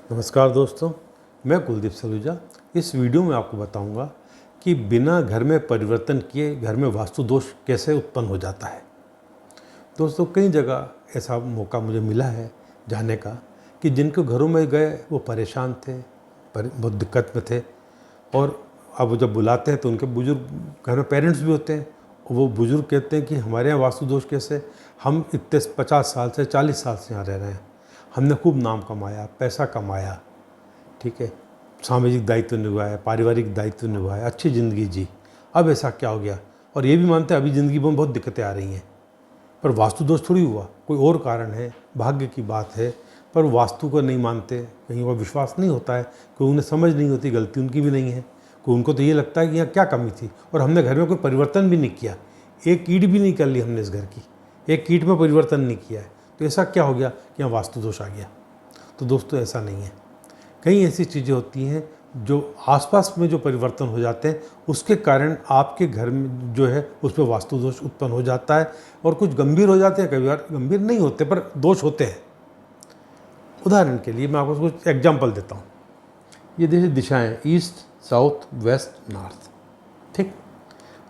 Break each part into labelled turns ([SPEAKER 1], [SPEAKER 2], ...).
[SPEAKER 1] नमस्कार दोस्तों, मैं कुलदीप सलूजा। इस वीडियो में आपको बताऊंगा कि बिना घर में परिवर्तन किए घर में वास्तु दोष कैसे उत्पन्न हो जाता है। दोस्तों, कई जगह ऐसा मौका मुझे मिला है जाने का कि जिनके घरों में गए वो परेशान थे, बहुत दिक्कत में थे, और अब जब बुलाते हैं तो उनके बुजुर्ग घर में पेरेंट्स भी होते हैं। वो बुजुर्ग कहते हैं कि हमारे यहाँ वास्तु दोष कैसे, हम इतने 50 साल से 40 साल से यहाँ रह रहे हैं, हमने खूब नाम कमाया, पैसा कमाया, ठीक है, सामाजिक दायित्व निभाया, पारिवारिक दायित्व निभाया, अच्छी ज़िंदगी जी, अब ऐसा क्या हो गया। और ये भी मानते हैं अभी ज़िंदगी में बहुत दिक्कतें आ रही हैं, पर वास्तु दोष थोड़ी हुआ, कोई और कारण है, भाग्य की बात है, पर वास्तु को नहीं मानते, कहीं वो विश्वास नहीं होता है, कोई उन्हें समझ नहीं होती, गलती उनकी भी नहीं है, कोई उनको तो ये लगता है कि यहाँ क्या कमी थी और हमने घर में कोई परिवर्तन भी नहीं किया, एक ईंट भी नहीं कर ली हमने इस घर की, एक ईंट में परिवर्तन नहीं किया है, तो ऐसा क्या हो गया कि यहाँ वास्तु दोष आ गया। तो दोस्तों, ऐसा नहीं है। कई ऐसी चीज़ें होती हैं जो आसपास में जो परिवर्तन हो जाते हैं उसके कारण आपके घर में जो है उस पर वास्तु दोष उत्पन्न हो जाता है, और कुछ गंभीर हो जाते हैं, कई बार गंभीर नहीं होते पर दोष होते हैं। उदाहरण के लिए मैं आपको कुछ एग्जाम्पल देता हूँ। ये देखिए दिशाएँ, ईस्ट, साउथ, वेस्ट, नॉर्थ, ठीक।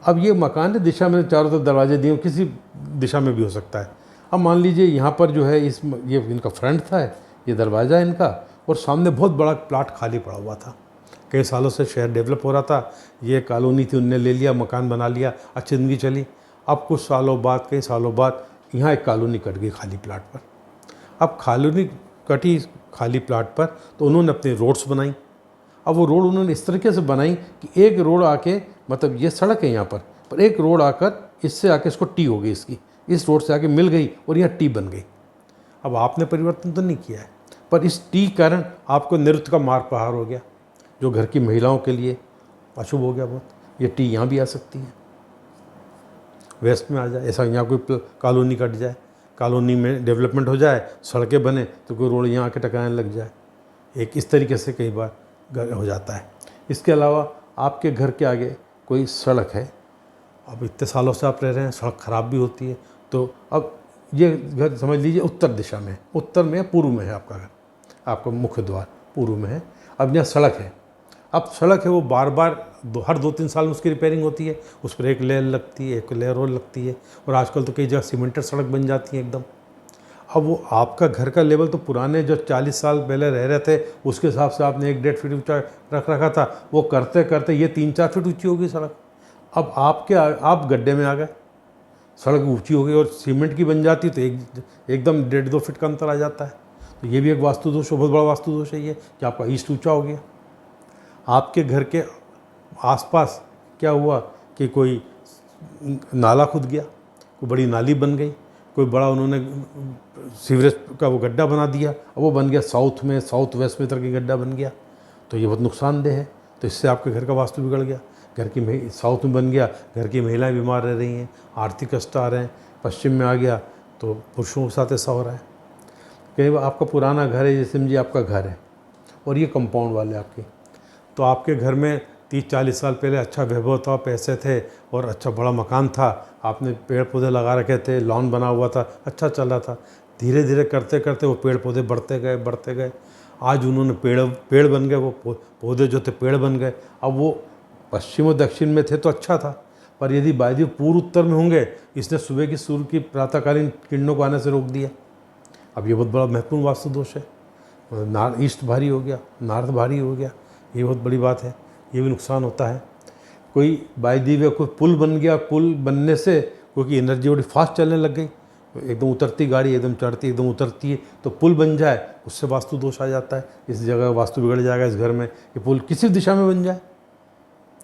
[SPEAKER 1] अब ये मकान है, दिशा में चारों तरफ दरवाजे दिए, किसी दिशा में भी हो सकता है। अब मान लीजिए यहाँ पर जो है ये इनका फ्रंट था, ये दरवाज़ा इनका, और सामने बहुत बड़ा प्लाट खाली पड़ा हुआ था। कई सालों से शहर डेवलप हो रहा था, ये कॉलोनी थी, उनने ले लिया, मकान बना लिया, अच्छी ज़िंदगी चली। अब कुछ सालों बाद, कई सालों बाद यहाँ एक कॉलोनी कट गई खाली प्लाट पर। अब कॉलोनी कटी खाली प्लाट पर तो उन्होंने अपनी रोड्स बनाई। अब वो रोड उन्होंने इस तरीके से बनाई कि एक रोड आके, मतलब ये सड़क है यहाँ पर एक रोड आकर इससे आके इसको टी हो गई, इसकी इस रोड से आके मिल गई और यहाँ टी बन गई। अब आपने परिवर्तन तो नहीं किया है, पर इस टी कारण आपको नृत्य का मार प्रहार हो गया, जो घर की महिलाओं के लिए अशुभ हो गया बहुत। ये टी यहाँ भी आ सकती है, वेस्ट में आ जाए, ऐसा यहाँ कोई कॉलोनी कट जाए, कॉलोनी में डेवलपमेंट हो जाए, सड़कें बने तो कोई रोड यहाँ आके टकराने लग जाए, एक इस तरीके से कई बार घर हो जाता है। इसके अलावा आपके घर के आगे कोई सड़क है, अब इतने सालों से आप रह रहे हैं, सड़क ख़राब भी होती है, तो अब ये घर समझ लीजिए उत्तर दिशा में, उत्तर में या पूर्व में है आपका घर, आपका मुख्य द्वार पूर्व में है। अब यहाँ सड़क है, अब सड़क है वो बार बार हर 2-3 साल में उसकी रिपेयरिंग होती है, उस पर एक लेयर लगती है, एक लेयर और लगती है, और आजकल तो कई जगह सीमेंटेड सड़क बन जाती है एकदम। अब वो आपका घर का लेवल तो पुराने जो 40 साल पहले रह रहे थे उसके हिसाब से आपने 1-1.5 फीट ऊँचा रख रखा था, वो करते करते ये 3-4 फीट ऊँची होगी सड़क। अब आप गड्ढे में आ गए, सड़क ऊंची हो गई और सीमेंट की बन जाती तो एकदम 1.5-2 फीट का अंतर आ जाता है। तो ये भी एक वास्तु दोष, बहुत बड़ा वास्तु दोष है ये, कि आपका ईस्ट ऊंचा हो गया। आपके घर के आसपास क्या हुआ कि कोई नाला खुद गया, कोई बड़ी नाली बन गई, कोई बड़ा उन्होंने सीवरेज का वो गड्ढा बना दिया, अब वो बन गया साउथ में, साउथ वेस्ट में तरह की गड्ढा बन गया, तो ये बहुत नुकसानदेह है। तो इससे आपके घर का वास्तु बिगड़ गया। घर की साउथ में बन गया, घर की महिलाएं बीमार रह रही हैं, आर्थिक कष्ट आ रहे हैं। पश्चिम में आ गया तो पुरुषों के साथ ऐसा हो रहा है। कई बार आपका पुराना घर है, जैसे समझिए आपका घर है और ये कंपाउंड वाले आपके, तो आपके घर में 30-40 साल पहले अच्छा वैभव था, पैसे थे और अच्छा बड़ा मकान था, आपने पेड़ पौधे लगा रखे थे, लॉन बना हुआ था, अच्छा चल रहा था। धीरे धीरे करते करते वो पेड़ पौधे बढ़ते गए। आज उन्होंने पेड़ बन गए, वो पौधे जो थे पेड़ बन गए। अब वो पश्चिम और दक्षिण में थे तो अच्छा था, पर यदि वायु पूर्व उत्तर में होंगे, इसने सुबह की सूर्य की प्रातःकालीन किरणों को आने से रोक दिया। अब ये बहुत बड़ा महत्वपूर्ण वास्तु दोष है। ईस्ट भारी हो गया, नॉर्थ भारी हो गया, ये बहुत बड़ी बात है, ये भी नुकसान होता है। कोई वायु कोई पुल बन गया, पुल बनने से क्योंकि एनर्जी बड़ी फास्ट चलने लग गई, एकदम उतरती गाड़ी एकदम चढ़ती एकदम उतरती है, तो पुल बन जाए उससे वास्तु दोष आ जाता है। इस जगह वास्तु बिगड़ जाएगा, इस घर में ये पुल किसी दिशा में बन जाए,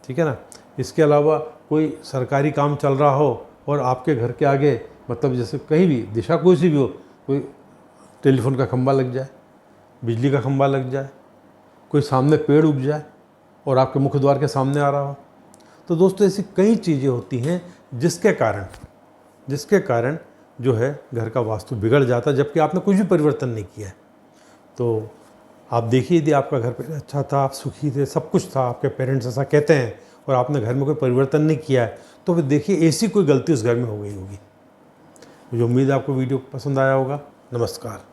[SPEAKER 1] ठीक है ना। इसके अलावा कोई सरकारी काम चल रहा हो और आपके घर के आगे, मतलब जैसे कहीं भी दिशा कोई सी भी हो, कोई टेलीफोन का खंभा लग जाए, बिजली का खंभा लग जाए, कोई सामने पेड़ उग जाए और आपके मुख्य द्वार के सामने आ रहा हो, तो दोस्तों ऐसी कई चीज़ें होती हैं जिसके कारण जो है घर का वास्तु बिगड़ जाता है, जबकि आपने कुछ भी परिवर्तन नहीं किया है। तो आप देखिए, यदि आपका घर पहले अच्छा था, आप सुखी थे, सब कुछ था, आपके पेरेंट्स ऐसा कहते हैं, और आपने घर में कोई परिवर्तन नहीं किया है, तो फिर देखिए ऐसी कोई गलती उस घर में हो गई होगी। मुझे उम्मीद है आपको वीडियो पसंद आया होगा। नमस्कार।